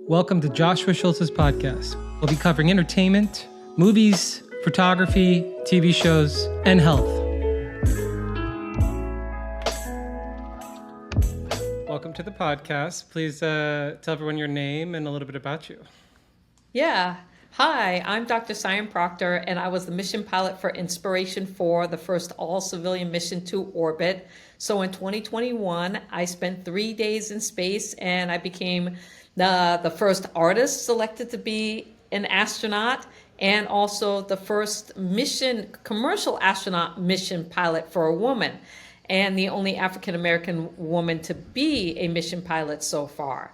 Welcome to Joshua Shultz's podcast. We'll be covering entertainment, movies, photography, TV shows, and health. Welcome to the podcast. Please tell everyone your name and a little bit about you. Yeah. Hi, I'm Dr. Sian Proctor, and I was the mission pilot for Inspiration 4, the first all-civilian mission to orbit. So in 2021, I spent 3 days in space, and I became the first artist selected to be an astronaut, and also the first commercial astronaut mission pilot for a woman, and the only African-American woman to be a mission pilot so far.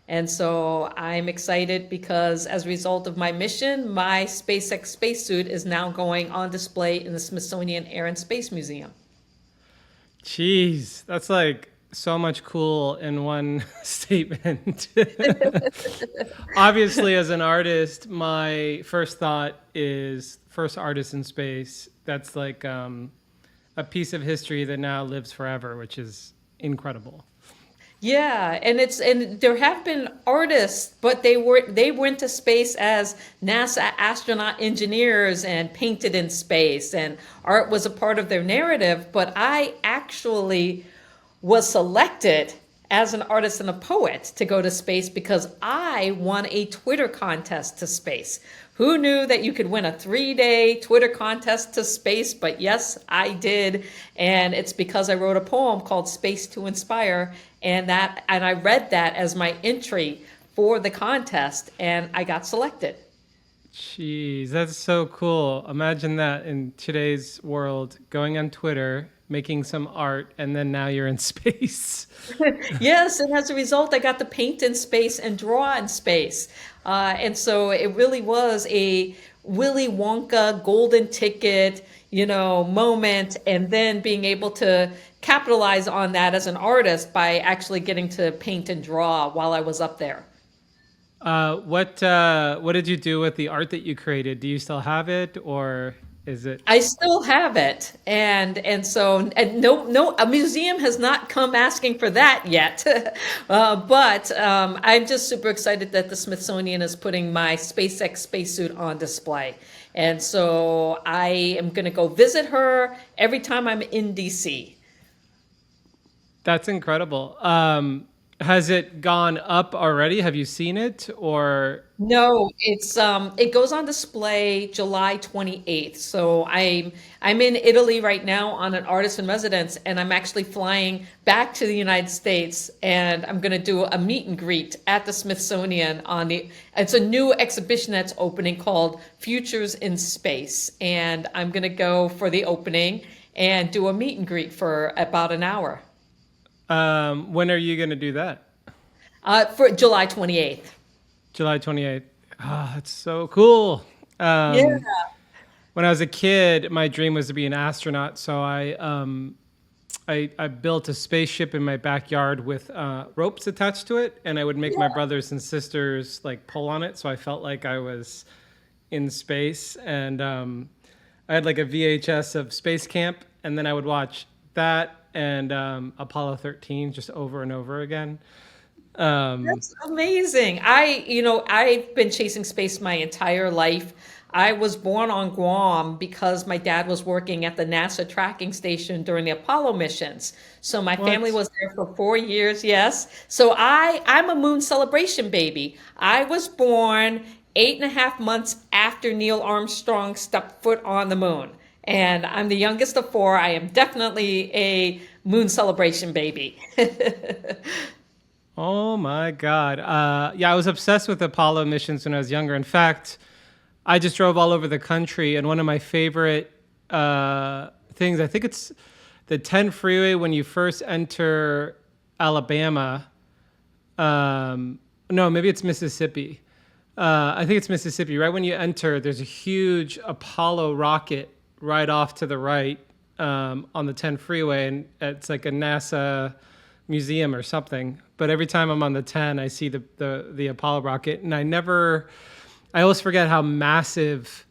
And so I'm excited because as a result of my mission, my SpaceX spacesuit is now going on display in the Smithsonian Air and Space Museum. Jeez, that's like so much cool in one statement. Obviously, as an artist, my first thought is first artist in space. That's like a piece of history that now lives forever, which is incredible. Yeah, and there have been artists, but they went to space as NASA astronaut engineers and painted in space, and art was a part of their narrative. But I actually was selected as an artist and a poet to go to space because I won a Twitter contest to space. Who knew that you could win a 3-day Twitter contest to space? But yes, I did. And it's because I wrote a poem called Space to Inspire. And I read that as my entry for the contest, and I got selected. Jeez, that's so cool. Imagine that in today's world, going on Twitter, making some art, and then now you're in space. Yes, and as a result, I got to paint in space and draw in space. And so it really was a Willy Wonka golden ticket, moment, and then being able to capitalize on that as an artist by actually getting to paint and draw while I was up there. What did you do with the art that you created? Do you still have it, or is it? I still have it, and so no, a museum has not come asking for that yet. But I'm just super excited that the Smithsonian is putting my SpaceX spacesuit on display, and so I am going to go visit her every time I'm in DC. That's incredible. Has it gone up already? Have you seen it, or? No, it goes on display July 28th. So I'm in Italy right now on an artist in residence, and I'm actually flying back to the United States, and I'm going to do a meet and greet at the Smithsonian it's a new exhibition that's opening called Futures in Space, and I'm going to go for the opening and do a meet and greet for about an hour. When are you going to do that? For July 28th. July 28th. Oh, that's so cool. Yeah. When I was a kid, my dream was to be an astronaut. So I built a spaceship in my backyard with ropes attached to it, and I would make my brothers and sisters like pull on it, so I felt like I was in space. And I had like a VHS of Space Camp, and then I would watch that and Apollo 13 just over and over again. That's amazing. I've been chasing space my entire life. I was born on Guam because my dad was working at the NASA tracking station during the Apollo missions. So my family was there for 4 years, yes. So I'm a moon celebration baby. I was born 8.5 months after Neil Armstrong stepped foot on the moon. And I'm the youngest of 4. I am definitely a moon celebration baby. Oh my God. I was obsessed with Apollo missions when I was younger. In fact, I just drove all over the country, and one of my favorite things, I think it's the 10 freeway when you first enter Alabama. No, maybe it's Mississippi. I think it's Mississippi. Right when you enter, there's a huge Apollo rocket right off to the right on the 10 freeway, and it's like a NASA museum or something. But every time I'm on the 10, I see the Apollo rocket, and I always forget how massive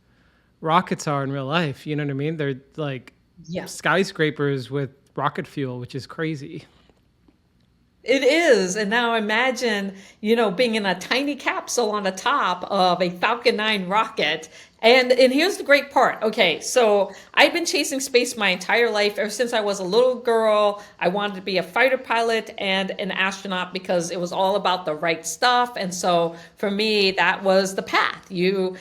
rockets are in real life. You know what I mean? They're like skyscrapers with rocket fuel, which is crazy. It is. And now imagine, being in a tiny capsule on the top of a Falcon 9 rocket. And here's the great part. Okay, so I've been chasing space my entire life. Ever since I was a little girl, I wanted to be a fighter pilot and an astronaut because it was all about the right stuff. And so for me, that was the path. You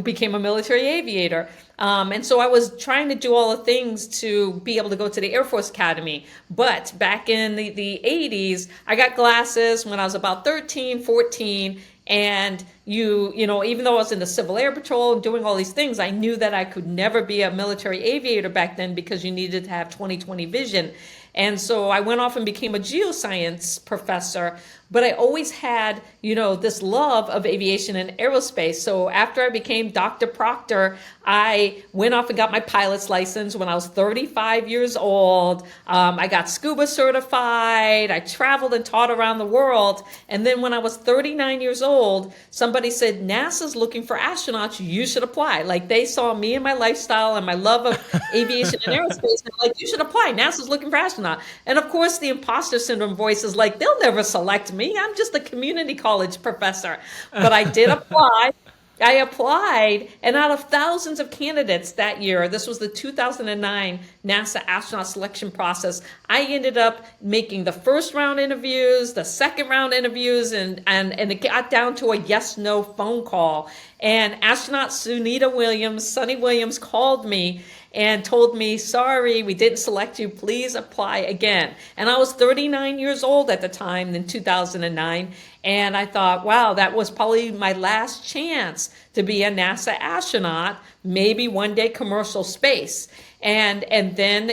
became a military aviator. And so I was trying to do all the things to be able to go to the Air Force Academy. But back in the 80s, I got glasses when I was about 13, 14. And even though I was in the Civil Air Patrol and doing all these things, I knew that I could never be a military aviator back then because you needed to have 20/20 vision. And so I went off and became a geoscience professor, but I always had, this love of aviation and aerospace. So after I became Dr. Proctor, I went off and got my pilot's license when I was 35 years old. I got scuba certified. I traveled and taught around the world. And then when I was 39 years old, somebody said, NASA's looking for astronauts. You should apply. Like they saw me and my lifestyle and my love of aviation and aerospace. And like, you should apply. NASA's looking for astronauts. And of course, the imposter syndrome voice is like, they'll never select me. I'm just a community college professor. But I did apply. I applied, and out of thousands of candidates that year, this was the 2009 NASA astronaut selection process, I ended up making the first round interviews, the second round interviews, and it got down to a yes-no phone call. And astronaut Sunny Williams called me and told me, sorry, we didn't select you, please apply again. And I was 39 years old at the time in 2009. And I thought, wow, that was probably my last chance to be a NASA astronaut, maybe one day commercial space. And then,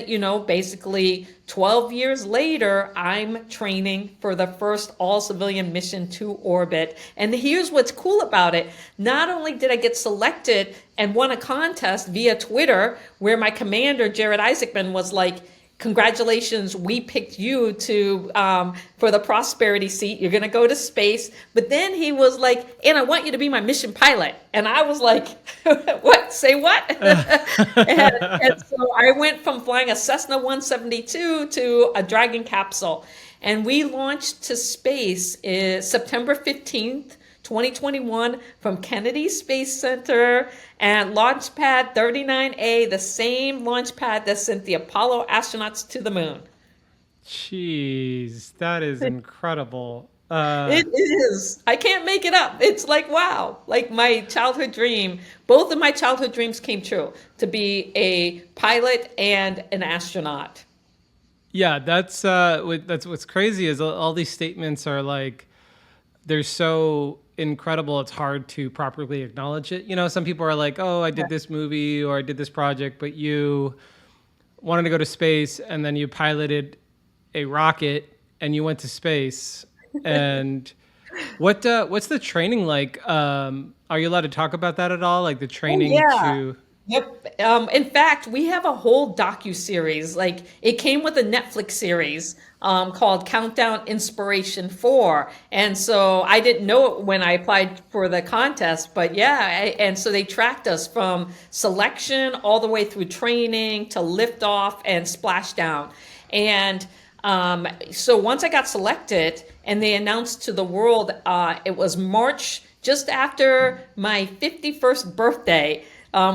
basically 12 years later, I'm training for the first all-civilian mission to orbit. And here's what's cool about it. Not only did I get selected and won a contest via Twitter, where my commander, Jared Isaacman, was like, congratulations, we picked you for the Prosperity seat. You're going to go to space. But then he was like, and I want you to be my mission pilot. And I was like, what? Say what? and so I went from flying a Cessna 172 to a Dragon capsule. And we launched to space September 15th, 2021 from Kennedy Space Center and Launch Pad 39A, the same launch pad that sent the Apollo astronauts to the moon. Jeez, that is incredible. It is. I can't make it up. It's like, wow, like my childhood dream. Both of my childhood dreams came true, to be a pilot and an astronaut. Yeah, that's what's crazy is all these statements are like, they're so incredible, it's hard to properly acknowledge it. Some people are like, oh, I did this movie or I did this project, but you wanted to go to space and then you piloted a rocket and you went to space. And what's the training like? Are you allowed to talk about that at all? Like the training to... Yep. In fact, we have a whole docu-series. Like it came with a Netflix series called Countdown Inspiration 4. And so I didn't know it when I applied for the contest, but and so they tracked us from selection all the way through training to liftoff and splashdown. And so once I got selected and they announced to the world, it was March, just after my 51st birthday,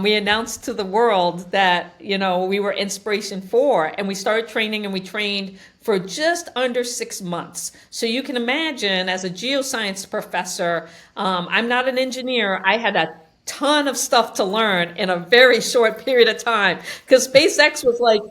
we announced to the world that, we were Inspiration 4, and we started training, and we trained for just under 6 months. So you can imagine, as a geoscience professor, I'm not an engineer. I had a ton of stuff to learn in a very short period of time, because SpaceX was like,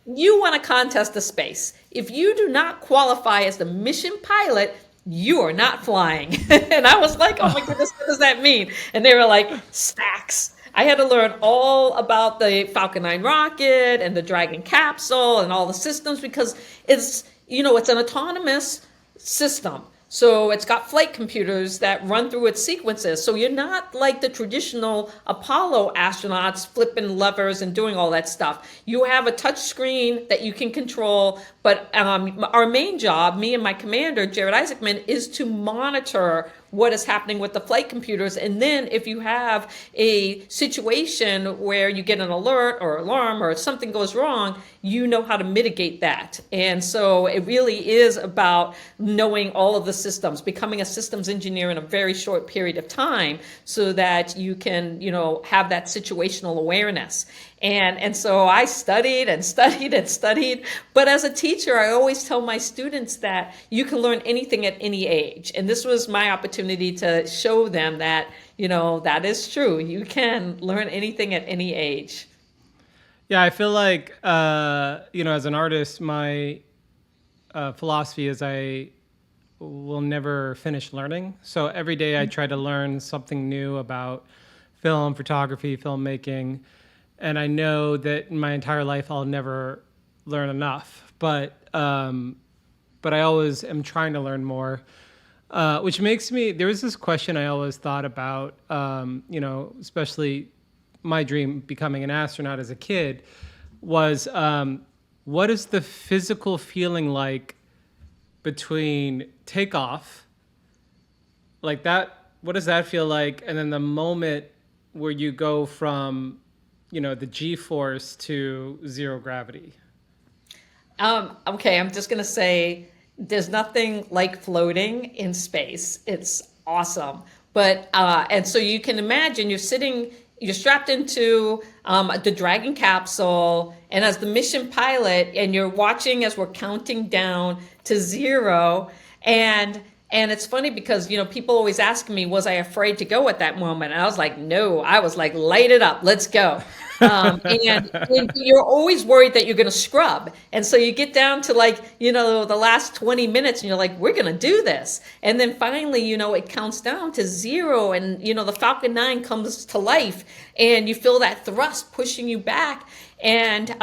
you want to contest to space. If you do not qualify as the mission pilot, you are not flying. And I was like, oh my goodness, what does that mean? And they were like, stacks. I had to learn all about the Falcon 9 rocket and the Dragon capsule and all the systems, because it's an autonomous system. So it's got flight computers that run through its sequences. So you're not like the traditional Apollo astronauts flipping levers and doing all that stuff. You have a touch screen that you can control. But our main job, me and my commander, Jared Isaacman, is to monitor what is happening with the flight computers. And then if you have a situation where you get an alert or alarm or something goes wrong, you know how to mitigate that. And so it really is about knowing all of the systems, becoming a systems engineer in a very short period of time so that you can, have that situational awareness. And so I studied and studied and studied. But as a teacher, I always tell my students that you can learn anything at any age. And this was my opportunity to show them that, that is true. You can learn anything at any age. Yeah, I feel like, as an artist, my philosophy is I will never finish learning. So every day I try to learn something new about film, photography, filmmaking. And I know that in my entire life I'll never learn enough. But I always am trying to learn more, which makes me, there was this question I always thought about, especially my dream becoming an astronaut as a kid was, what is the physical feeling like between takeoff, like that, what does that feel like? And then the moment where you go from, the G-force to zero gravity. Okay, I'm just gonna say there's nothing like floating in space. It's awesome. But and so you can imagine you're strapped into the Dragon capsule, and as the mission pilot, and you're watching as we're counting down to zero, and it's funny because, people always ask me, was I afraid to go at that moment? And I was like, no, I was like, light it up, let's go. And you're always worried that you're going to scrub. And so you get down to the last 20 minutes and you're like, we're going to do this. And then finally, it counts down to zero and, the Falcon 9 comes to life and you feel that thrust pushing you back. And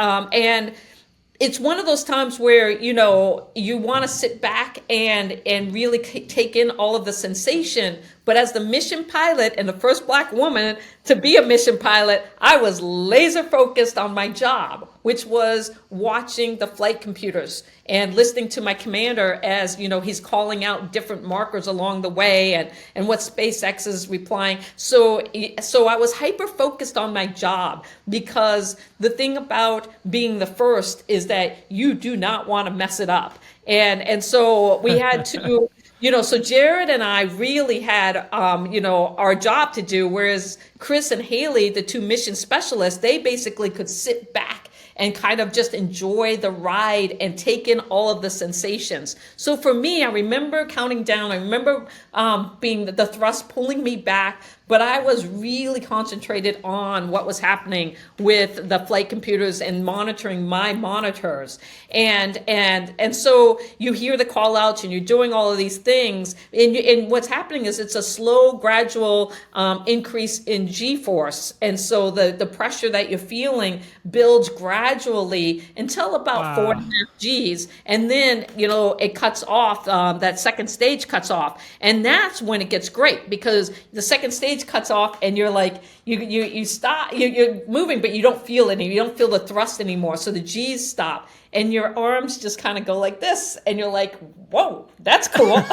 it's one of those times where, you want to sit back and really take in all of the sensation. But as the mission pilot and the first Black woman to be a mission pilot, I was laser focused on my job, which was watching the flight computers and listening to my commander as, he's calling out different markers along the way and what SpaceX is replying. So I was hyper focused on my job because the thing about being the first is that you do not want to mess it up. And so we had to, so Jared and I really had, our job to do, whereas Chris and Haley, the two mission specialists, they basically could sit back and kind of just enjoy the ride and take in all of the sensations. So for me, I remember counting down. I remember being the thrust pulling me back, but I was really concentrated on what was happening with the flight computers and monitoring my monitors. And so you hear the call outs and you're doing all of these things. And what's happening is it's a slow, gradual increase in G-force. And so the pressure that you're feeling builds gradually until about 4.5 Gs. And then, it cuts off, that second stage cuts off. And that's when it gets great because the second stage cuts off and you're like, you stop, you're moving, but you don't feel any, you don't feel the thrust anymore. So the G's stop and your arms just kind of go like this. And you're like, whoa, that's cool.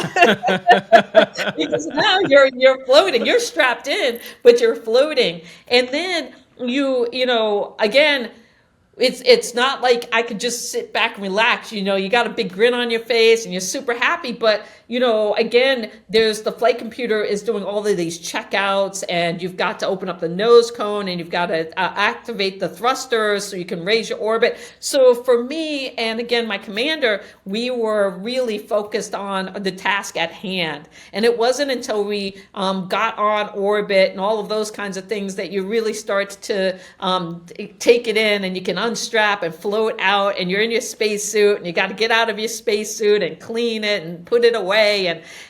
Because now you're floating, you're strapped in, but you're floating. And then again, it's not like I could just sit back and relax. You got a big grin on your face and you're super happy. But, again, there's the flight computer is doing all of these checkouts and you've got to open up the nose cone and you've got to activate the thrusters so you can raise your orbit. So for me, and again, my commander, we were really focused on the task at hand. And it wasn't until we got on orbit and all of those kinds of things that you really start to take it in and you can unstrap and float out and you're in your spacesuit and you got to get out of your spacesuit and clean it and put it away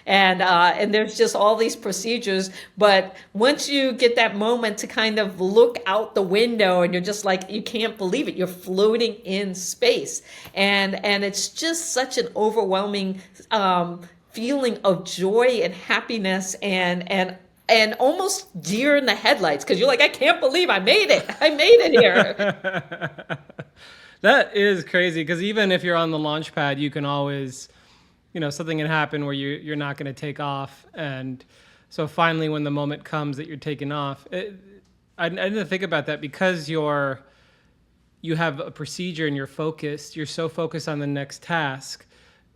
and there's just all these procedures. But once you get that moment to kind of look out the window and you're just like, you can't believe it, you're floating in space and it's just such an overwhelming feeling of joy and happiness and almost deer in the headlights because you're like, I can't believe I made it here. That is crazy because even if you're on the launch pad, you can always, something can happen where you're not going to take off. And so finally, when the moment comes that you're taking off, I didn't think about that because you have a procedure and you're focused. You're so focused on the next task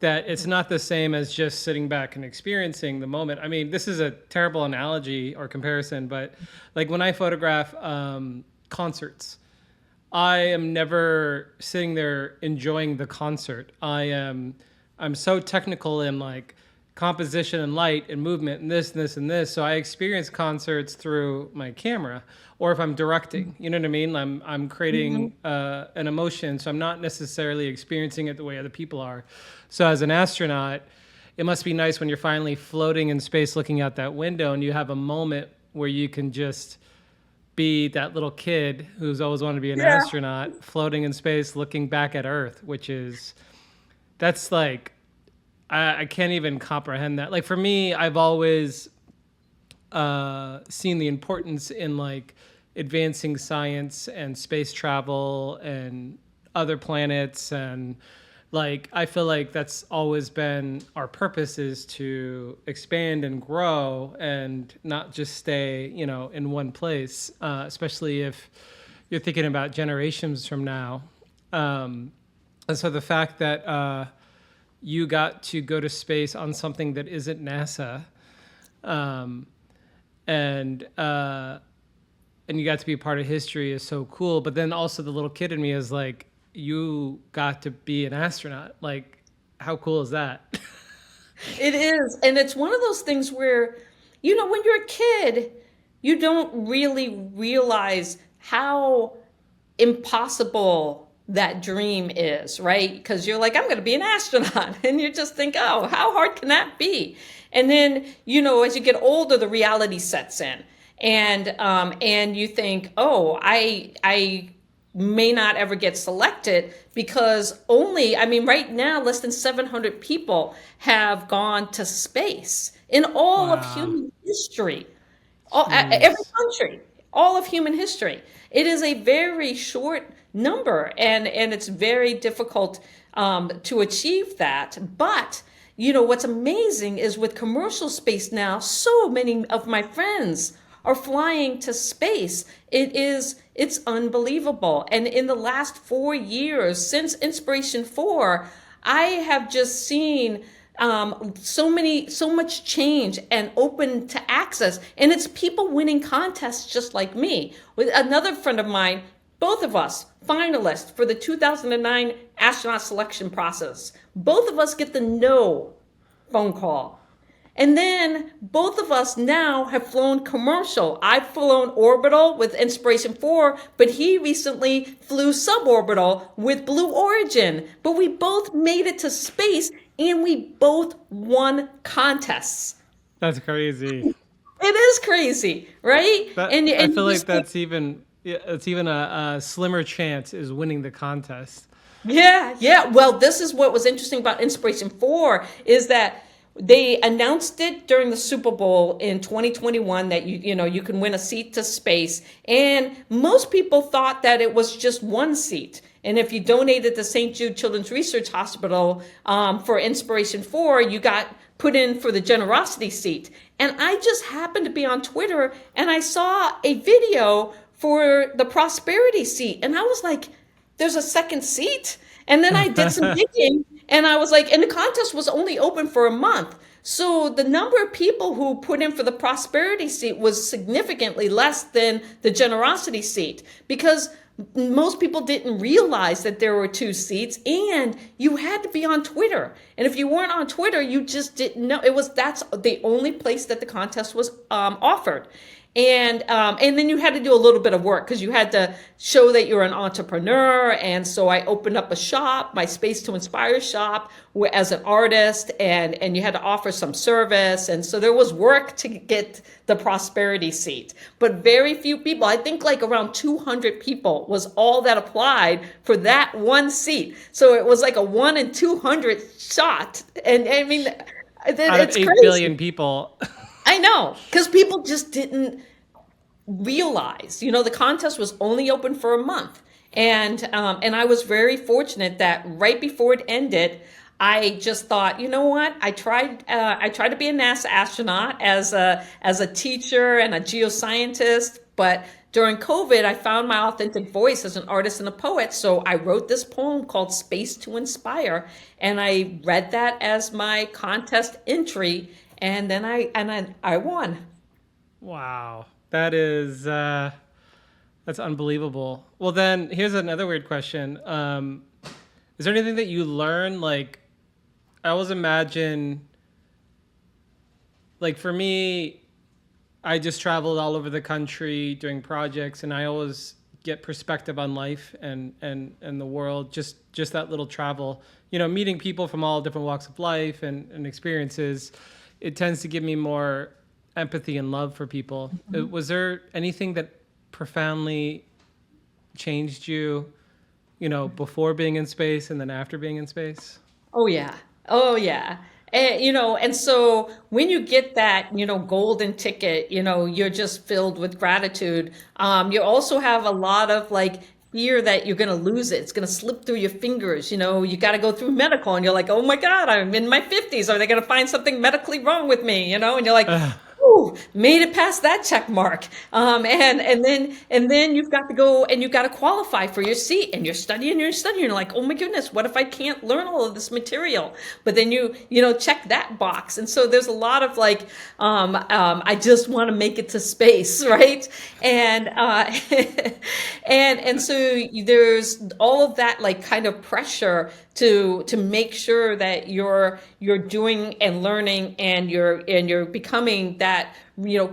that it's not the same as just sitting back and experiencing the moment. I mean, this is a terrible analogy or comparison, but like when I photograph concerts, I am never sitting there enjoying the concert. I'm so technical in like composition and light and movement and this and this and this. So I experience concerts through my camera, or if I'm directing, you know what I mean? I'm creating an emotion, so I'm not necessarily experiencing it the way other people are. So as an astronaut, it must be nice when you're finally floating in space, looking out that window, and you have a moment where you can just be that little kid who's always wanted to be an astronaut, floating in space, looking back at Earth, that's like, I can't even comprehend that. Like for me, I've always seen the importance in like advancing science and space travel and other planets, and like I feel like that's always been our purpose, is to expand and grow and not just stay, in one place, especially if you're thinking about generations from now. And so the fact that you got to go to space on something that isn't NASA, and you got to be a part of history is so cool. But then also the little kid in me is like, you got to be an astronaut. Like, how cool is that? It is. And it's one of those things where, when you're a kid, you don't really realize how impossible that dream is, right? Because you're like, I'm going to be an astronaut. And you just think, oh, how hard can that be? And then, as you get older, the reality sets in. And you think, oh, I may not ever get selected because right now, less than 700 people have gone to space in all of human history, every country, all of human history. It is a very short number, and it's very difficult to achieve that. But, what's amazing is with commercial space now, so many of my friends are flying to space. It's unbelievable. And in the last 4 years, since Inspiration 4, I have just seen so much change and open to access. And it's people winning contests just like me. With another friend of mine, both of us finalists for the 2009 astronaut selection process. Both of us get the no phone call. And then both of us now have flown commercial. I've flown orbital with Inspiration 4, but he recently flew suborbital with Blue Origin. But we both made it to space and we both won contests. That's crazy. It is crazy, right? I feel like it's even a slimmer chance is winning the contest. Yeah. Well, this is what was interesting about Inspiration 4 is that they announced it during the Super Bowl in 2021 that you can win a seat to space, and most people thought that it was just one seat. And if you donated to St. Jude Children's Research Hospital for Inspiration 4, you got put in for the generosity seat. And I just happened to be on Twitter and I saw a video for the prosperity seat, and I was like, "There's a second seat." And then I did some digging. And I was like, and the contest was only open for a month. So the number of people who put in for the prosperity seat was significantly less than the generosity seat, because most people didn't realize that there were two seats, and you had to be on Twitter. And if you weren't on Twitter, you just didn't know. That's the only place that the contest was offered. And then you had to do a little bit of work because you had to show that you're an entrepreneur. And so I opened up a shop, my Space to Inspire shop, as an artist, and you had to offer some service. And so there was work to get the prosperity seat. But very few people, I think like around 200 people was all that applied for that one seat. So it was like a 1 in 200 shot. And I mean, out it's of 8 crazy. billion people. I know, because people just didn't realize, the contest was only open for a month. And I was very fortunate that right before it ended, I just thought, you know what? I tried to be a NASA astronaut as a teacher and a geoscientist, but during COVID, I found my authentic voice as an artist and a poet. So I wrote this poem called Space to Inspire, and I read that as my contest entry, and then I won. Wow. That's unbelievable. Well, then here's another weird question. Is there anything that you learn? Like, I always imagine, like for me, I just traveled all over the country doing projects, and I always get perspective on life and the world. Just that little travel, meeting people from all different walks of life and experiences. It tends to give me more empathy and love for people. Was there anything that profoundly changed you, before being in space and then after being in space? Oh yeah. Oh yeah. And so when you get that, golden ticket, you're just filled with gratitude. You also have a lot of like fear that you're going to lose it. It's going to slip through your fingers. You got to go through medical and you're like, oh my God, I'm in my 50s. Are they going to find something medically wrong with me? And you're like, ooh, made it past that check mark. And then you've got to go and you've got to qualify for your seat, and you're studying, you're like, oh my goodness, what if I can't learn all of this material? But then you check that box. And so there's a lot of like, I just want to make it to space, right? And and so there's all of that like kind of pressure to make sure that you're doing and learning, and you're becoming that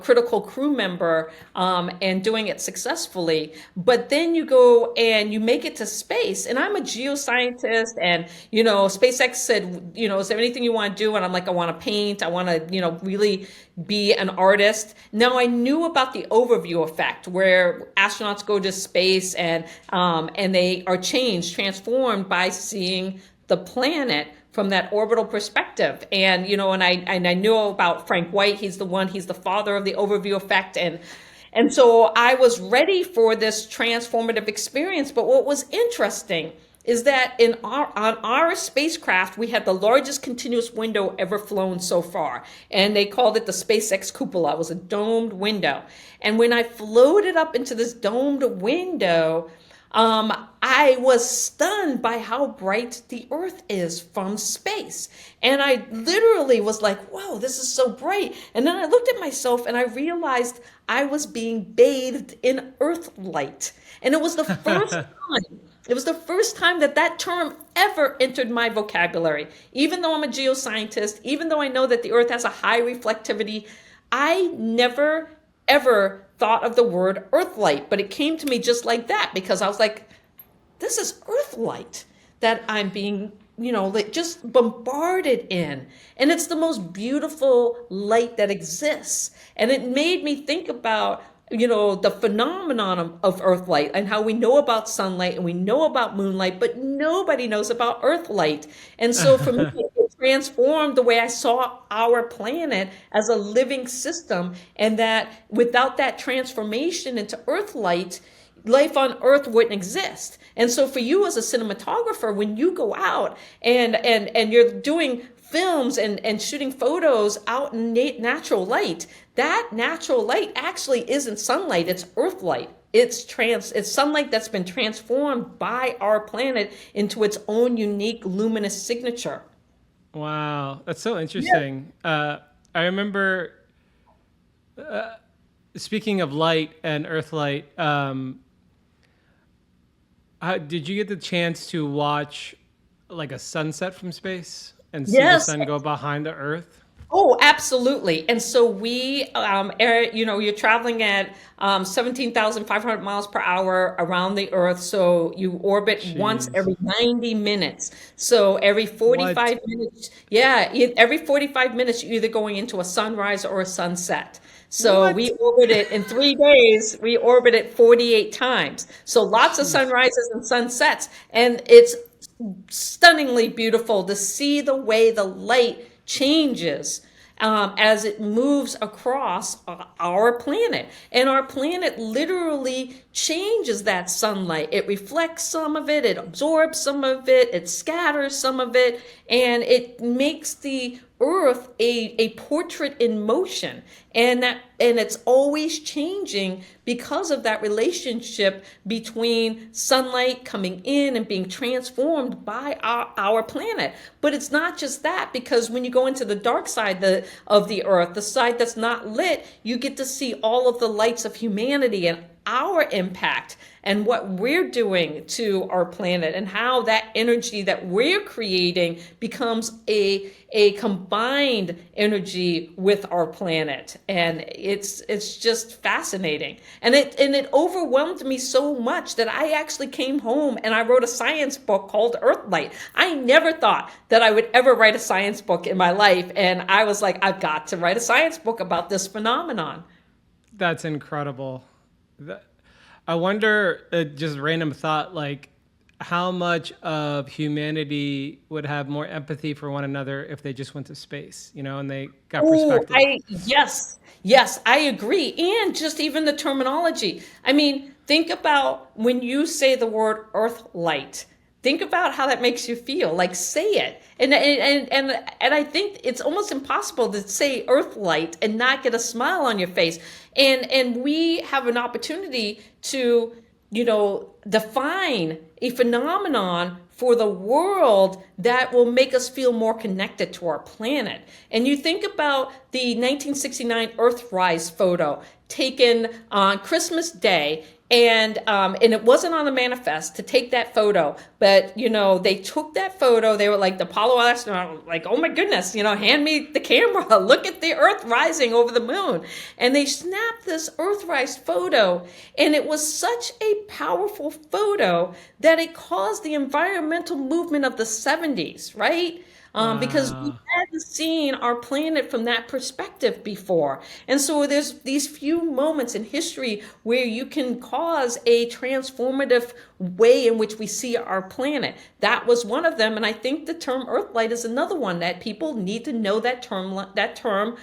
critical crew member, and doing it successfully. But then you go and you make it to space, and I'm a geoscientist, and SpaceX said, is there anything you want to do? And I'm like, I want to paint, I want to really be an artist. Now I knew about the overview effect, where astronauts go to space and they are transformed by seeing the planet from that orbital perspective. And I knew about Frank White. He's the father of the overview effect. And so I was ready for this transformative experience. But what was interesting is that on our spacecraft, we had the largest continuous window ever flown so far. And they called it the SpaceX cupola. It was a domed window. And when I floated up into this domed window, I was stunned by how bright the Earth is from space. And I literally was like, whoa, this is so bright. And then I looked at myself and I realized I was being bathed in Earth light. And it was the first time. It was the first time that term ever entered my vocabulary. Even though I'm a geoscientist, even though I know that the Earth has a high reflectivity, I never, ever thought of the word Earthlight, but it came to me just like that, because I was like, this is Earthlight that I'm being, like just bombarded in. And it's the most beautiful light that exists. And it made me think about, the phenomenon of Earthlight, and how we know about sunlight and we know about moonlight, but nobody knows about Earthlight. And so for me, it transformed the way I saw our planet as a living system, and that without that transformation into Earthlight, life on Earth wouldn't exist. And so for you as a cinematographer, when you go out and you're doing films and shooting photos out in natural light, that natural light actually isn't sunlight, it's Earth light. It's sunlight that's been transformed by our planet into its own unique luminous signature. Wow, that's so interesting. I remember, speaking of light and Earth light, did you get the chance to watch like a sunset from space and see the Yes. sun go behind the Earth? Oh, absolutely. And so you're traveling at 17,500 miles per hour around the Earth. So you orbit once Jeez. every 90 minutes. So every What? 45 minutes, yeah, every 45 minutes, you're either going into a sunrise or a sunset. So What? we orbited in 3 days, we orbited 48 times. So lots of Jeez. sunrises and sunsets. And it's stunningly beautiful to see the way the light changes as it moves across our planet. And our planet literally changes that sunlight. It reflects some of it, it absorbs some of it, it scatters some of it, and it makes the Earth a portrait in motion, and it's always changing because of that relationship between sunlight coming in and being transformed by our planet. But it's not just that, because when you go into the dark side of the Earth, the side that's not lit, you get to see all of the lights of humanity and our impact and what we're doing to our planet, and how that energy that we're creating becomes a combined energy with our planet. And it's just fascinating. And it overwhelmed me so much that I actually came home and I wrote a science book called Earthlight. I never thought that I would ever write a science book in my life, and I was like, I've got to write a science book about this phenomenon. That's incredible. I wonder, just random thought, like how much of humanity would have more empathy for one another if they just went to space, and they got perspective. Yes, I agree. And just even the terminology. I mean, think about when you say the word Earthlight. Think about how that makes you feel. Like, say it. And I think it's almost impossible to say Earthlight and not get a smile on your face. And we have an opportunity to, define a phenomenon for the world that will make us feel more connected to our planet. And you think about the 1969 Earthrise photo taken on Christmas Day. And it wasn't on the manifest to take that photo, but they took that photo. They were like the Apollo astronaut, like, oh my goodness, hand me the camera. Look at the Earth rising over the moon. And they snapped this Earthrise photo, and it was such a powerful photo that it caused the environmental movement of the 70s, right? Because we hadn't seen our planet from that perspective before. And so there's these few moments in history where you can cause a transformative way in which we see our planet. That was one of them. And I think the term Earthlight is another one that people need to know that term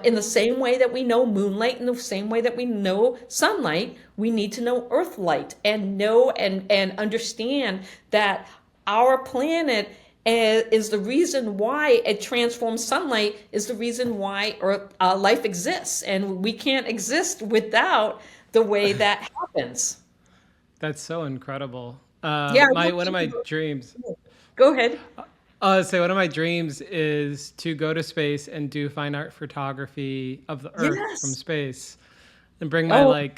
in the same way that we know moonlight, in the same way that we know sunlight. We need to know Earthlight and know and understand that our planet is the reason why it transforms sunlight, is the reason why Earth, life exists. And we can't exist without the way that happens. That's so incredible. Yeah. One of my dreams. Go ahead. So one of my dreams is to go to space and do fine art photography of the Earth from space, and bring my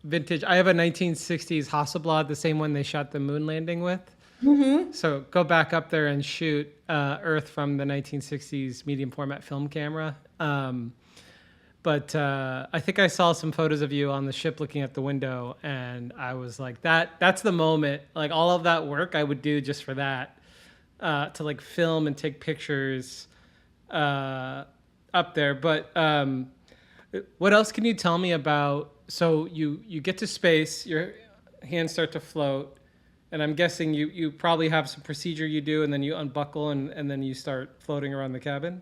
vintage. I have a 1960s Hasselblad, the same one they shot the moon landing with. Mm-hmm. So go back up there and shoot Earth from the 1960s medium format film camera. But I think I saw some photos of you on the ship looking at the window, and I was like, that's the moment. Like, all of that work I would do just for that, to like film and take pictures up there. But what else can you tell me about? So you get to space, your hands start to float. And I'm guessing you probably have some procedure you do, and then you unbuckle, and then you start floating around the cabin.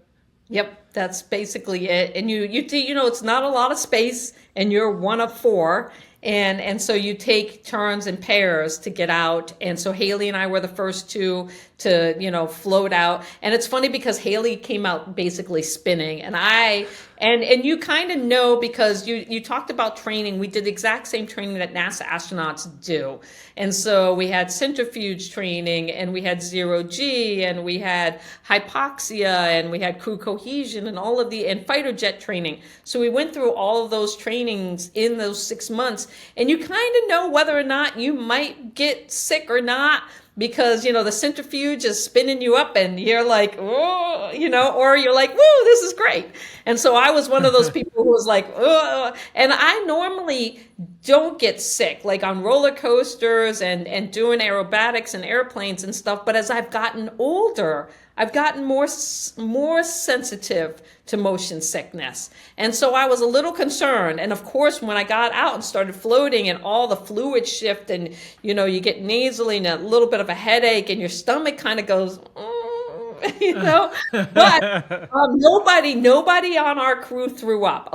Yep, that's basically it. And it's not a lot of space, and you're one of four. And so you take turns in pairs to get out. And so Haley and I were the first two to, float out. And it's funny because Haley came out basically spinning, and you kind of know, because you talked about training. We did the exact same training that NASA astronauts do. And so we had centrifuge training, and we had zero G, and we had hypoxia, and we had crew cohesion, and and fighter jet training. So we went through all of those trainings in those 6 months, and you kind of know whether or not you might get sick or not, because the centrifuge is spinning you up, and you're like, oh, or you're like, woo, this is great. And so I was one of those people who was like, oh. And I normally don't get sick, like on roller coasters and doing aerobatics and airplanes and stuff. But as I've gotten older, I've gotten more sensitive to motion sickness. And so I was a little concerned. And of course, when I got out and started floating, and all the fluids shift, and you get nasally and a little bit of a headache, and your stomach kind of goes, you know. But nobody on our crew threw up.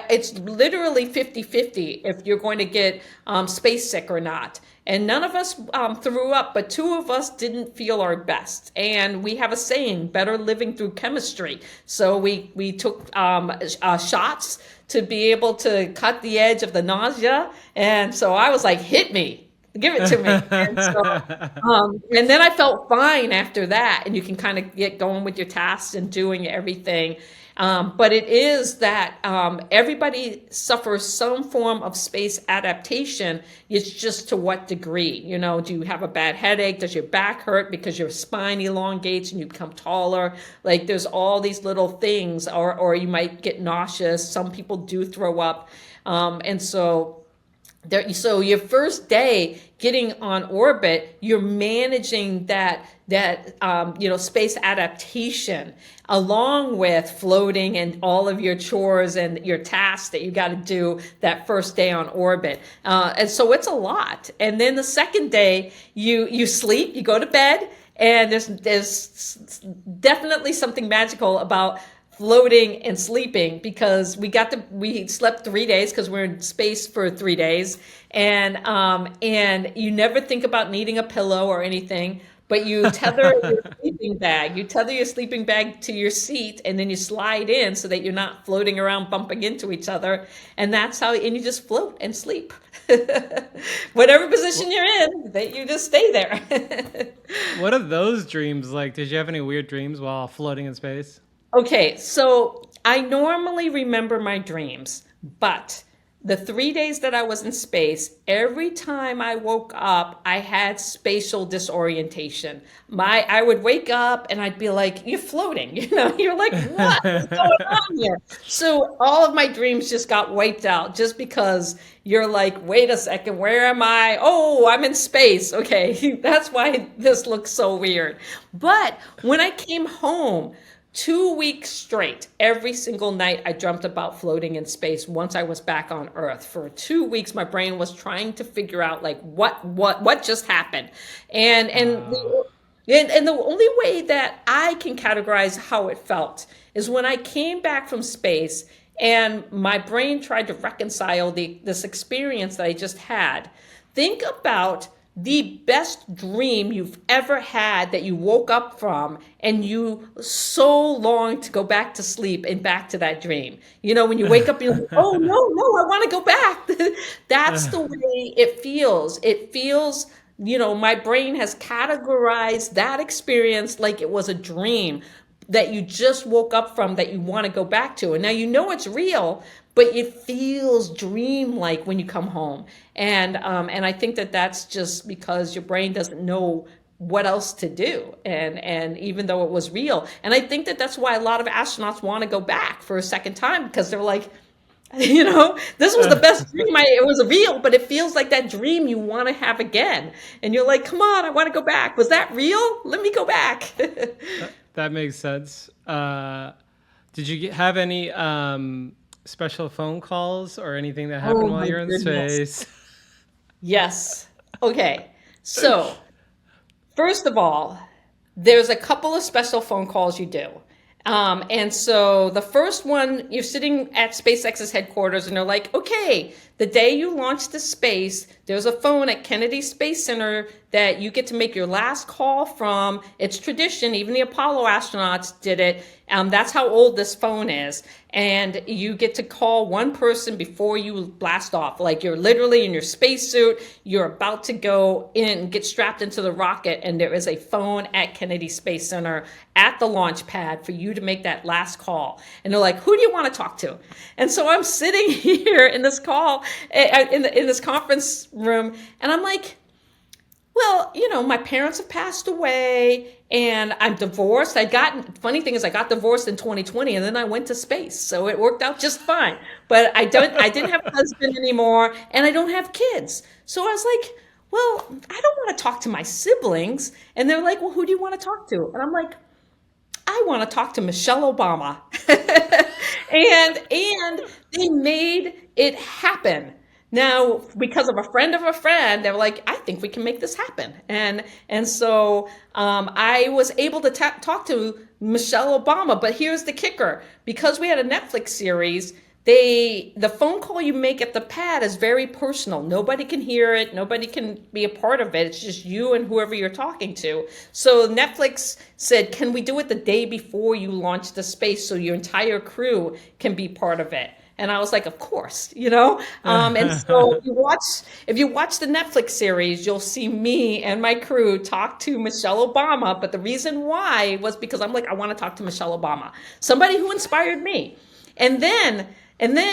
It's literally 50-50 if you're going to get space sick or not. And none of us threw up, but two of us didn't feel our best. And we have a saying, better living through chemistry. So we took shots to be able to cut the edge of the nausea. And so I was like, hit me. Give it to me. And then I felt fine after that. And you can kind of get going with your tasks and doing everything. But it is that everybody suffers some form of space adaptation. It's just to what degree? You know, do you have a bad headache? Does your back hurt because your spine elongates and you become taller? Like there's all these little things, or you might get nauseous. Some people do throw up. So your first day getting on orbit, you're managing that space adaptation along with floating and all of your chores and your tasks that you got to do that first day on orbit. And so it's a lot. And then the second day, you sleep, you go to bed, and there's definitely something magical about floating and sleeping, because we slept 3 days because we're in space for 3 days, and you never think about needing a pillow or anything, but you tether your sleeping bag to your seat, and then you slide in so that you're not floating around bumping into each other, and you just float and sleep. Whatever position you're in, that you just stay there. What are those dreams like? Did you have any weird dreams while floating in space? Okay, so I normally remember my dreams, but the 3 days that I was in space, every time I woke up, I had spatial disorientation. I would wake up and I'd be like, you're floating, you're like, what is going on here? So all of my dreams just got wiped out just because you're like, wait a second, where am I? Oh, I'm in space. Okay, that's why this looks so weird. But when I came home, 2 weeks straight, every single night I dreamt about floating in space once I was back on Earth. For 2 weeks, my brain was trying to figure out like what just happened. And the only way that I can categorize how it felt is when I came back from space and my brain tried to reconcile this experience that I just had. Think about the best dream you've ever had that you woke up from and you so long to go back to sleep and back to that dream. When you wake up, you're like, oh, no, I want to go back. That's the way it feels. It feels, my brain has categorized that experience like it was a dream that you just woke up from that you want to go back to. And now it's real, but it feels dream-like when you come home. And I think that that's just because your brain doesn't know what else to do. And even though it was real. And I think that that's why a lot of astronauts want to go back for a second time, because they're like, this was the best dream. It was real, but it feels like that dream you want to have again. And you're like, come on, I want to go back. Was that real? Let me go back. That makes sense. Did you have any special phone calls or anything that happened while you're in space? Yes. Okay. So, first of all, there's a couple of special phone calls you do. And so the first one, you're sitting at SpaceX's headquarters and they're like, okay, the day you launch to space, there's a phone at Kennedy Space Center that you get to make your last call from. It's tradition. Even the Apollo astronauts did it. That's how old this phone is. And you get to call one person before you blast off. Like you're literally in your spacesuit. You're about to go in, get strapped into the rocket. And there is a phone at Kennedy Space Center at the launch pad for you to make that last call. And they're like, who do you want to talk to? And so I'm sitting here in this call, in this conference room, and I'm like, well, my parents have passed away and I'm divorced. Funny thing is I got divorced in 2020 and then I went to space. So it worked out just fine. But I didn't have a husband anymore and I don't have kids. So I was like, well, I don't want to talk to my siblings. And they're like, well, who do you want to talk to? And I'm like, I want to talk to Michelle Obama. and they made it happen. Now, because of a friend, they were like, I think we can make this happen. And so I was able to talk to Michelle Obama. But here's the kicker. Because we had a Netflix series, the phone call you make at the pad is very personal. Nobody can hear it. Nobody can be a part of it. It's just you and whoever you're talking to. So Netflix said, can we do it the day before you launch the space so your entire crew can be part of it? And I was like, of course, you know? And so if you watch the Netflix series, you'll see me and my crew talk to Michelle Obama. But the reason why was because I'm like, I want to talk to Michelle Obama, somebody who inspired me. And then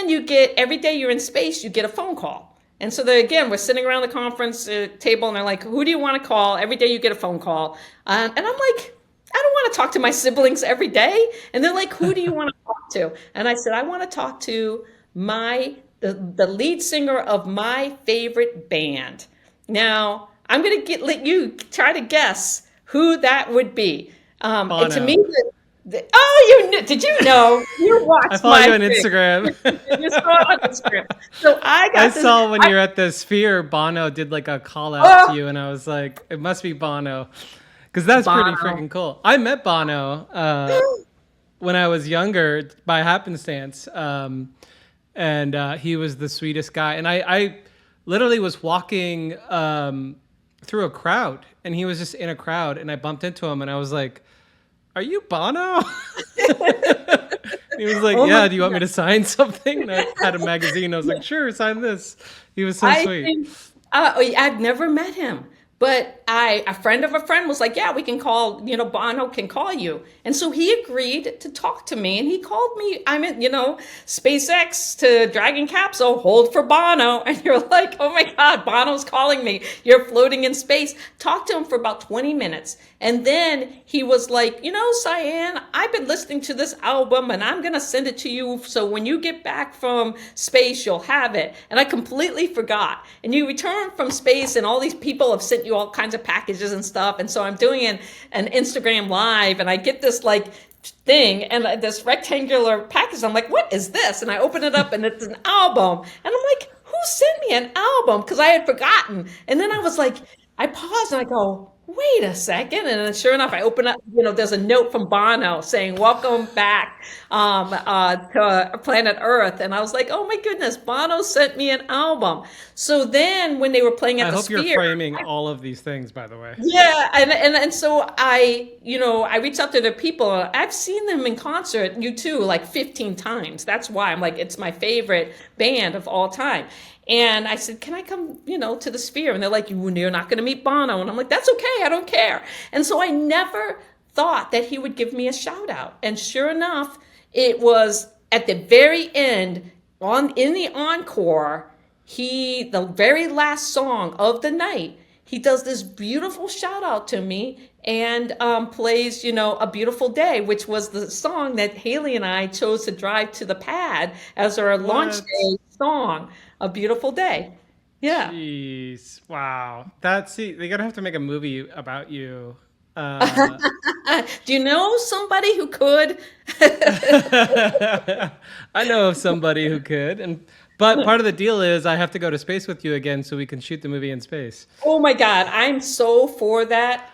you get, every day you're in space, you get a phone call. And so again, we're sitting around the conference table and they're like, who do you want to call? Every day you get a phone call. And I'm like, I don't want to talk to my siblings every day. And they're like, who do you want to talk to? And I said, I want to talk to the lead singer of my favorite band. Now, I'm going to let you try to guess who that would be. And to Bono. me, oh, you knew, did you know? You I watched follow my you on thing. Instagram. You saw it on Instagram. So I got I this. saw when you're at the Sphere, Bono did like a call out Oh, to you, and I was like, it must be Bono, because that's pretty Bono. freaking cool. I met Bono when I was younger by happenstance, and he was the sweetest guy. And I literally was walking through a crowd, and he was just in a crowd, and I bumped into him, and I was like, "Are you Bono?" He was like, Oh my "Yeah, do you want me to goodness. sign something?" And I had a magazine. I was like, "Sure, sign this." He was so I sweet. think I've never met him, but a friend of a friend was like, "Yeah, we can call. You know, Bono can call you." And so he agreed to talk to me, and he called me. I'm in, SpaceX to Dragon Capsule, hold for Bono, and you're like, "Oh my God, Bono's calling me. You're floating in space." Talked to him for about 20 minutes, and then he was like, Sian, I've been listening to this album, and I'm gonna send it to you. So when you get back from space, you'll have it. And I completely forgot. And you return from space, and all these people have sent you all kinds of packages and stuff. And so I'm doing an Instagram live, and I get this like thing and this rectangular package. I'm like, what is this? And I open it up, and it's an album. And I'm like, who sent me an album? Because I had forgotten. And then I was like, I paused and I go, wait a second. And then sure enough, I open up, there's a note from Bono saying, welcome back to planet Earth. And I was like, oh my goodness, Bono sent me an album. So then when they were playing at I the hope you're Sphere, framing all of these things, by the way. yeah, and so I reached out to the people. I've seen them in concert, you too, like 15 times. That's why I'm like, it's my favorite band of all time. And I said, can I come, to the Sphere? And they're like, you're not going to meet Bono. And I'm like, that's okay, I don't care. And so I never thought that he would give me a shout out. And sure enough, it was at the very end, in the encore, the very last song of the night, he does this beautiful shout out to me and plays, A Beautiful Day, which was the song that Haley and I chose to drive to the pad as our launch What? day song, A Beautiful Day. Yeah. Jeez. Wow. They're gonna have to make a movie about you. Uh, Do you know somebody who could? I know of somebody who could, but part of the deal is I have to go to space with you again so we can shoot the movie in space. Oh my God, I'm so for that.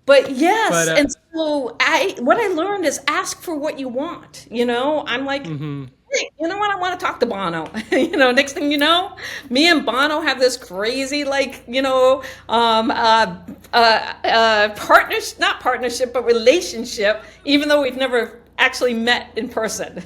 But yes, But and so what I learned is ask for what you want. I'm like, mhm. hey, you know what? I want to talk to Bono. Next thing you know, me and Bono have this crazy, like, partnership, not partnership, but relationship, even though we've never actually met in person.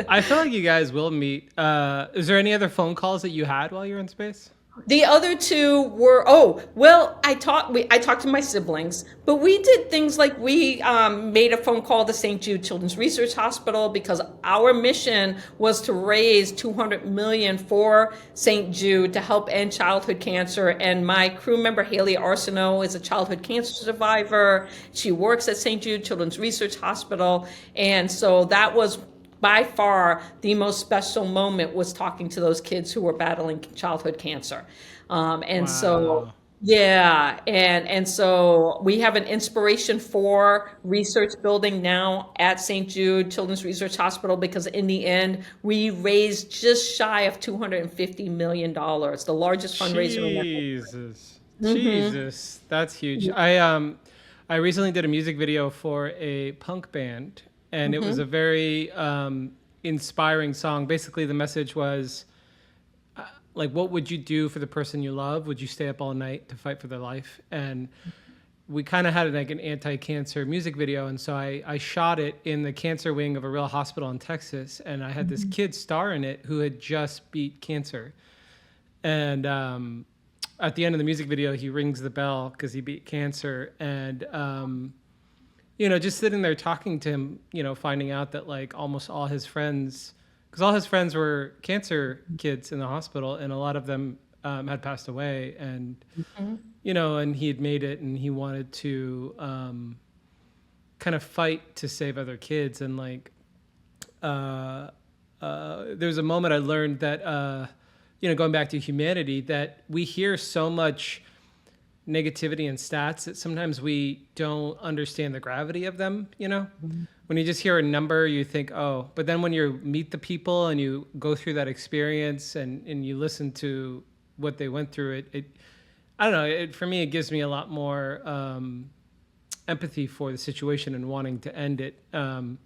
I feel like you guys will meet. Is there any other phone calls that you had while you were in space? The other two were, I talked to my siblings, but we did things like we made a phone call to St. Jude Children's Research Hospital because our mission was to raise 200 million for St. Jude to help end childhood cancer. And my crew member Haley Arsenault is a childhood cancer survivor. She works at St. Jude Children's Research Hospital, and so that was by far the most special moment, was talking to those kids who were battling childhood cancer. And so Wow. Yeah, and so we have an Inspiration for research building now at St. Jude Children's Research Hospital because in the end we raised just shy of $250 million, the largest fundraiser in their Jesus. history. Jesus. That's huge. I recently did a music video for a punk band, and it was Hmm. a very inspiring song. Basically the message was like, what would you do for the person you love? Would you stay up all night to fight for their life? And we kind of had like an anti-cancer music video, and so I shot it in the cancer wing of a real hospital in Texas, and I had this kid star in it who had just beat cancer. And at the end of the music video, he rings the bell because he beat cancer. And just sitting there talking to him, finding out that like almost all his friends, because all his friends were cancer kids in the hospital, and a lot of them had passed away. And and he had made it, and he wanted to kind of fight to save other kids. And like there was a moment I learned that going back to humanity, that we hear so much negativity and stats that sometimes we don't understand the gravity of them. When you just hear a number, you think, oh, but then when you meet the people and you go through that experience, and you listen to what they went through, it I don't know, for me, it gives me a lot more empathy for the situation and wanting to end it. So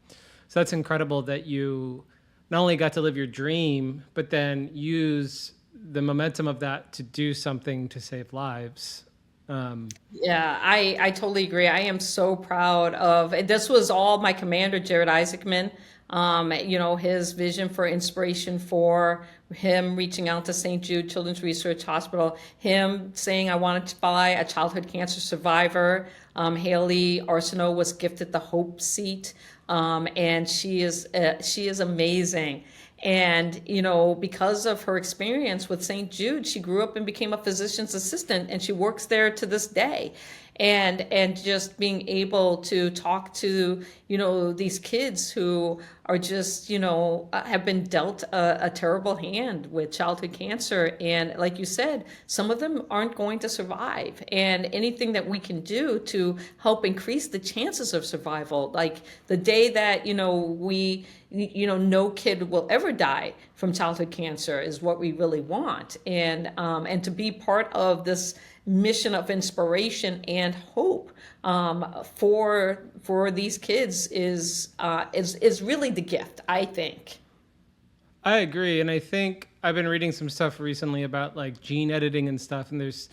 that's incredible that you not only got to live your dream, but then use the momentum of that to do something to save lives. Yeah, I totally agree. I am so proud of, and this was all my commander, Jared Isaacman. His vision for Inspiration for him reaching out to St. Jude Children's Research Hospital, him saying, I wanted to buy a childhood cancer survivor. Haley Arsenault was gifted the Hope Seat, and she is amazing. And, because of her experience with St. Jude, she grew up and became a physician's assistant, and she works there to this day. And just being able to talk to, these kids who are just, have been dealt a terrible hand with childhood cancer. And like you said, some of them aren't going to survive. And anything that we can do to help increase the chances of survival, like the day that, no kid will ever die from childhood cancer is what we really want. And to be part of this mission of inspiration and hope for these kids is really the gift, I think. I agree, and I think I've been reading some stuff recently about like gene editing and stuff, and there's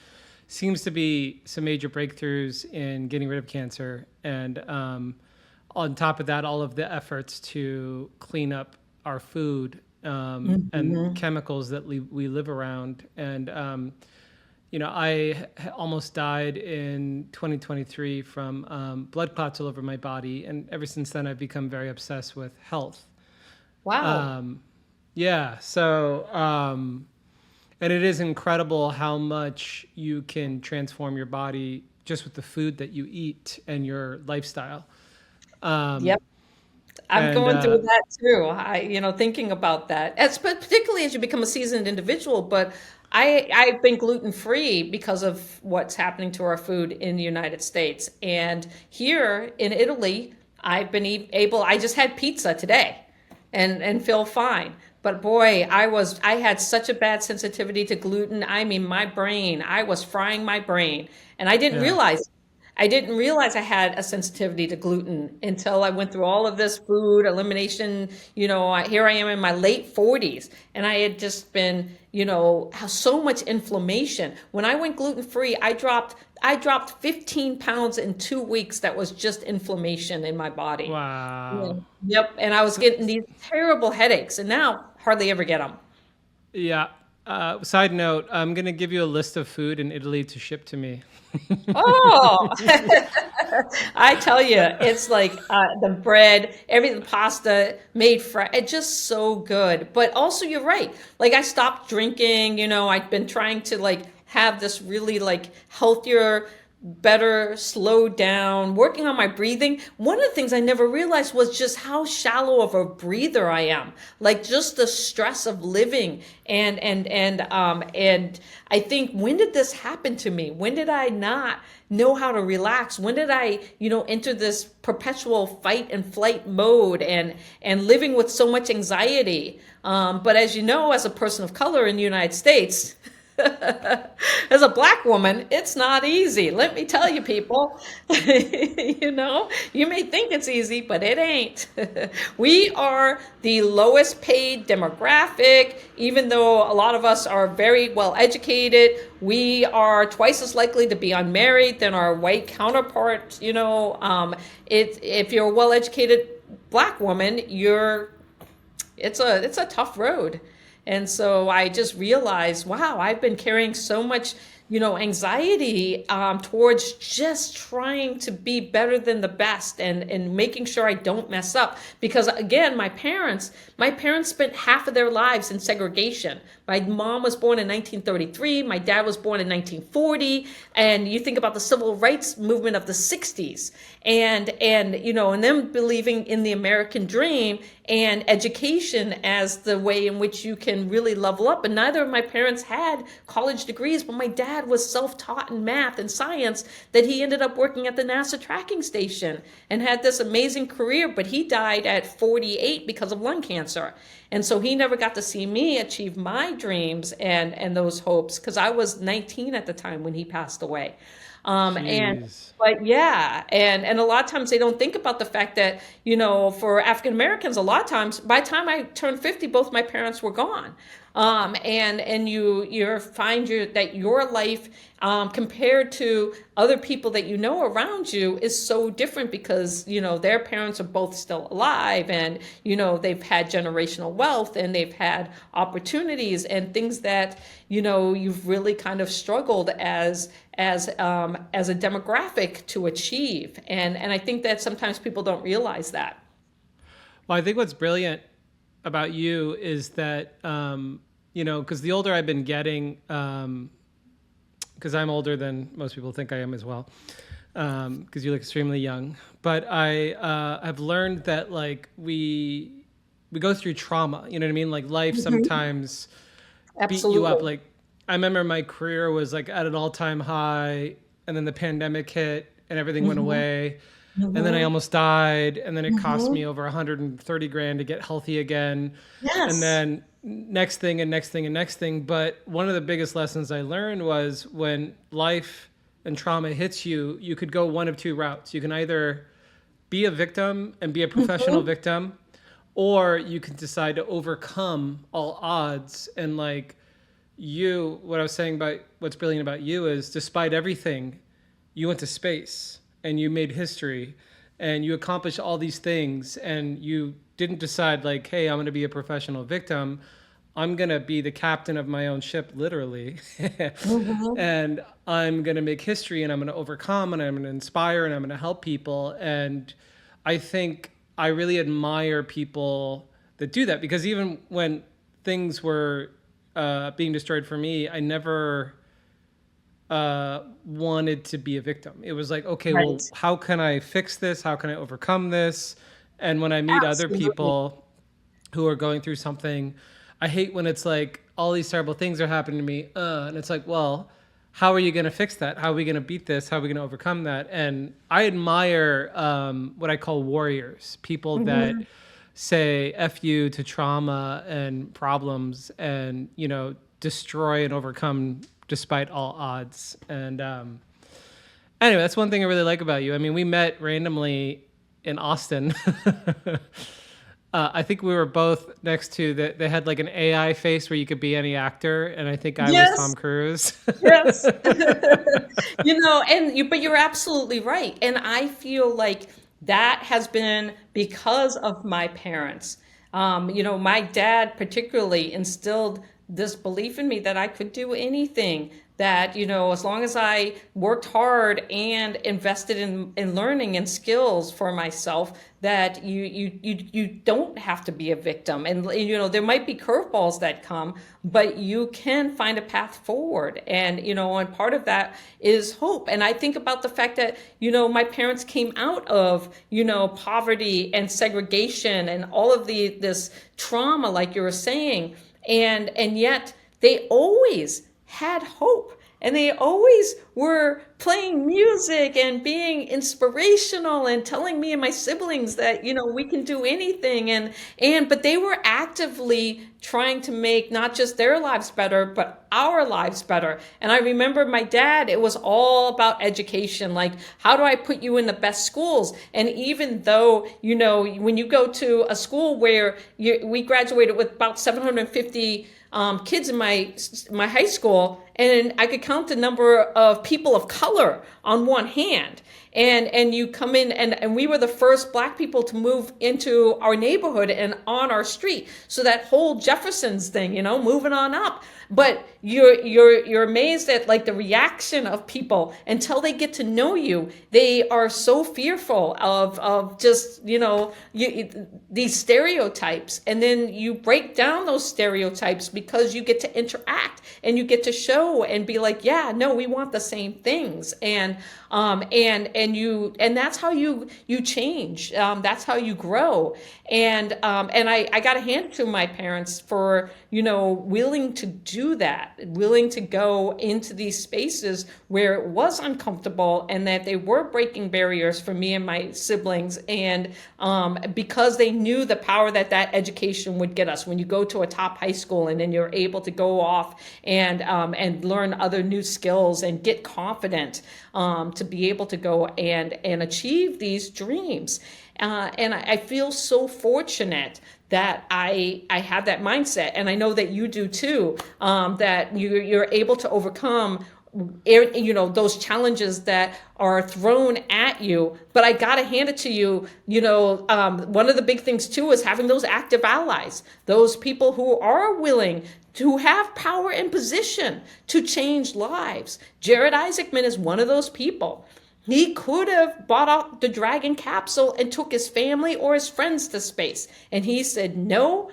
seems to be some major breakthroughs in getting rid of cancer. And on top of that, all of the efforts to clean up our food and Mhm. chemicals that we live around. And almost died in 2023 from blood clots all over my body, and ever since then, I've become very obsessed with health. Wow. Um, yeah, so and it is incredible how much you can transform your body just with the food that you eat and your lifestyle. Um, Yep. I'm and going through that too. Thinking about that, particularly as you become a seasoned individual. But I've been gluten free because of what's happening to our food in the United States. And here in Italy, I've been able. I just had pizza today, and feel fine. But boy, I had such a bad sensitivity to gluten. I mean, I was frying my brain, and yeah, I didn't realize I had a sensitivity to gluten until I went through all of this food elimination. Here I am in my late 40s, and I had just been, so much inflammation. When I went gluten free, I dropped 15 pounds in 2 weeks. That was just inflammation in my body. Yeah. wow. Yep, and I was So, getting these terrible headaches, and now hardly ever get them. yeah. Side note, I'm gonna give you a list of food in Italy to ship to me. Oh, I tell you, it's like the bread, the pasta made fresh. It's just so good. But also, you're right. Like I stopped drinking. I've been trying to like have this really like healthier better, slowed down, working on my breathing. One of the things I never realized was just how shallow of a breather I am. Like just the stress of living and I think, when did this happen to me? When did I not know how to relax? When did I, enter this perpetual fight and flight mode and living with so much anxiety? But as you know, as a person of color in the United States, as a black woman, it's not easy. Let me tell you, people. You may think it's easy, but it ain't. We are the lowest paid demographic, even though a lot of us are very well educated. We are twice as likely to be unmarried than our white counterparts. If you're a well educated black woman, it's a tough road. And so I just realized, wow, I've been carrying so much, anxiety towards just trying to be better than the best and making sure I don't mess up. Because again, my parents spent half of their lives in segregation. My mom was born in 1933. My dad was born in 1940. And you think about the civil rights movement of the 60s and them believing in the American dream and education as the way in which you can really level up. And neither of my parents had college degrees, but my dad was self-taught in math and science that he ended up working at the NASA tracking station and had this amazing career, but he died at 48 because of lung cancer. And so he never got to see me achieve my dreams and those hopes, because I was 19 at the time when he passed away. And Jeez. but yeah, and a lot of times they don't think about the fact that, for African Americans, a lot of times by the time I turned 50, both my parents were gone. And you find that your life, compared to other people that around you, is so different because their parents are both still alive, and they've had generational wealth, and they've had opportunities and things that you've really kind of struggled as a demographic to achieve, and I think that sometimes people don't realize that. Well, I think what's brilliant about you is that, because the older I've been getting, because I'm older than most people think I am as well, because you look extremely young. But I have learned that like we go through trauma. You know what I mean? Like life sometimes beat you up. Absolutely. Like I remember my career was like at an all-time high, and then the pandemic hit, and everything went away. And then I almost died, and then it cost me over 130 grand to get healthy again. And Yes. then next thing and next thing and next thing. But one of the biggest lessons I learned was when life and trauma hits you, you could go one of two routes. You can either be a victim and be a professional victim, or you can decide to overcome all odds. And like what I was saying about what's brilliant about you is, despite everything, you went to space and you made history and you accomplished all these things, and you didn't decide like, hey, I'm going to be a professional victim. I'm going to be the captain of my own ship, literally. And I'm going to make history, and I'm going to overcome, and I'm going to inspire, and I'm going to help people. And I think I really admire people that do that, because even when things were being destroyed for me, I never wanted to be a victim. It was like, okay, well, Right. how can I fix this? How can I overcome this? And when I meet other Absolutely. people who are going through something, I hate when it's like all these terrible things are happening to me. And it's like, well, how are you going to fix that? How are we going to beat this? How are we going to overcome that? And I admire what I call warriors, people that say F you to trauma and problems, and, destroy and overcome despite all odds. And anyway, that's one thing I really like about you. I mean, we met randomly in Austin. I think we were both next to they had like an AI face where you could be any actor, and I think I was Tom Yes. Cruise. Yes. But you're absolutely right. And I feel like that has been because of my parents. My dad particularly instilled this belief in me that I could do anything, that, as long as I worked hard and invested in learning and skills for myself, that you don't have to be a victim. And, there might be curveballs that come, but you can find a path forward. And part of that is hope. And I think about the fact that, my parents came out of, poverty and segregation and all of this trauma, like you were saying. And yet they always had hope, and they always were playing music and being inspirational and telling me and my siblings that, we can do anything. But they were actively trying to make not just their lives better, but our lives better. And I remember my dad, it was all about education. Like, how do I put you in the best schools? And even though, when you go to a school where we graduated with about 750 kids in my high school, and I could count the number of people of color on one hand. And you come in, and we were the first Black people to move into our neighborhood and on our street. So that whole Jefferson's thing, moving on up. But you're amazed at, like, the reaction of people until they get to know you. They are so fearful of just, these stereotypes. And then you break down those stereotypes because you get to interact and you get to show and be like, yeah, no, we want the same things. And that's how you change. That's how you grow. And I got to hand it to my parents for, willing to do that, willing to go into these spaces where it was uncomfortable, and that they were breaking barriers for me and my siblings. And because they knew the power that education would get us. When you go to a top high school and then you're able to go off and learn other new skills and get confident, to be able to go and achieve these dreams. And I feel so fortunate that I have that mindset, and I know that you do too. That you're able to overcome, those challenges that are thrown at you. But I gotta hand it to you. One of the big things too is having those active allies, those people who are willing to have power and position to change lives. Jared Isaacman is one of those people. He could have bought out the Dragon capsule and took his family or his friends to space. And he said, no,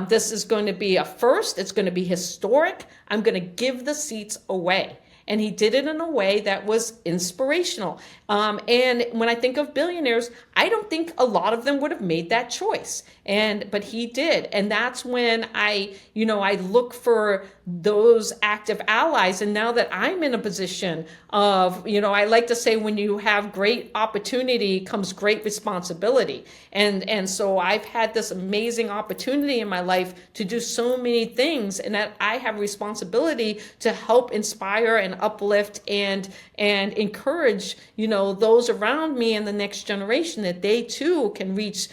this is going to be a first. It's going to be historic. I'm going to give the seats away. And he did it in a way that was inspirational. And when I think of billionaires, I don't think a lot of them would have made that choice. But he did. And that's when I look for those active allies. And now that I'm in a position of, I like to say, when you have great opportunity comes great responsibility. And so I've had this amazing opportunity in my life to do so many things, and that I have responsibility to help inspire and uplift and encourage, those around me and the next generation, that they too can reach,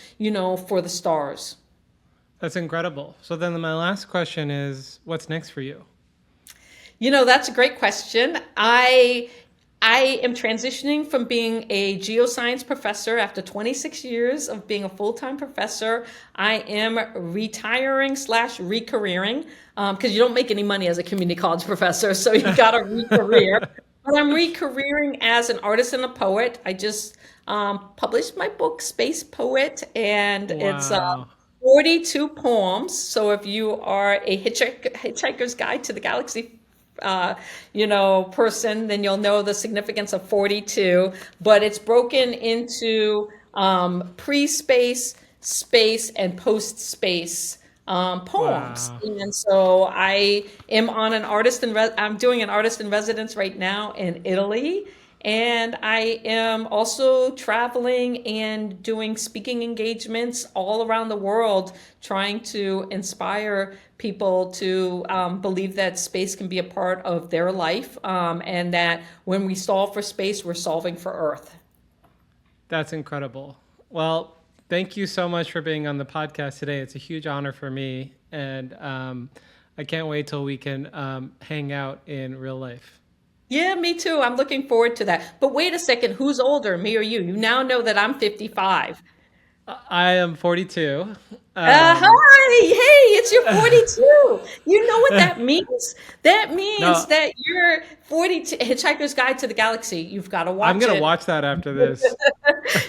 for the stars. That's incredible. So then my last question is, what's next for you? That's a great question. I am transitioning from being a geoscience professor after 26 years of being a full-time professor. I am retiring / recareering, because you don't make any money as a community college professor, so you got to recareer. But I'm recareering as an artist and a poet. I just published my book, Space Poet, and it's 42 poems. So if you are a Hitchhiker's Guide to the Galaxy person, then you'll know the significance of 42. But it's broken into pre-space, space, and post-space poems. Wow. And so I am on I'm doing an artist in residence right now in Italy. And I am also traveling and doing speaking engagements all around the world, trying to inspire people to believe that space can be a part of their life, and that when we solve for space, we're solving for Earth. That's incredible. Well, thank you so much for being on the podcast today. It's a huge honor for me, and I can't wait till we can hang out in real life. Yeah, me too. I'm looking forward to that. But wait a second, who's older, me or you? You now know that I'm 55. I am 42. Um, Hi, hey, it's your 42. You know what that means? That means no, that you're 42. Hitchhiker's Guide to the Galaxy. You've got to I'm watch gonna it. watch that after this.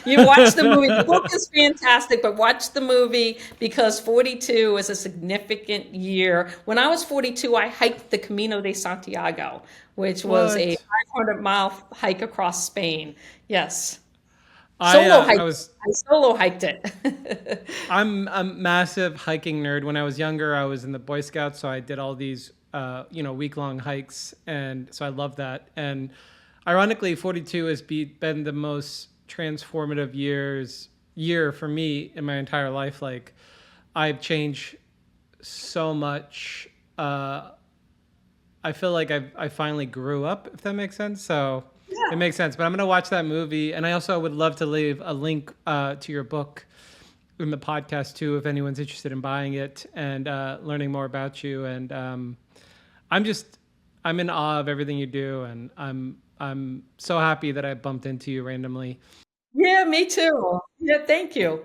You watch the movie. The book is fantastic, but watch the movie because 42 is a significant year. When I was 42, I hiked the Camino de Santiago, which was a What? 500-mile hike across Spain. Yes. I Solo I hiked it. was I solo hiked it. I'm a massive hiking nerd. When I was younger, I was in the Boy Scouts, so I did all these week-long hikes, and so I love that. And ironically, 42 has been the most transformative year for me in my entire life. Like I've changed so much. I feel like I finally grew up, if that makes sense. So it Yeah. makes sense. But I'm gonna watch that movie, and I also would love to leave a link to your book in the podcast too, if anyone's interested in buying it and learning more about you. And I'm just I'm in awe of everything you do, and I'm so happy that I bumped into you randomly. Yeah, me too. Yeah, thank you.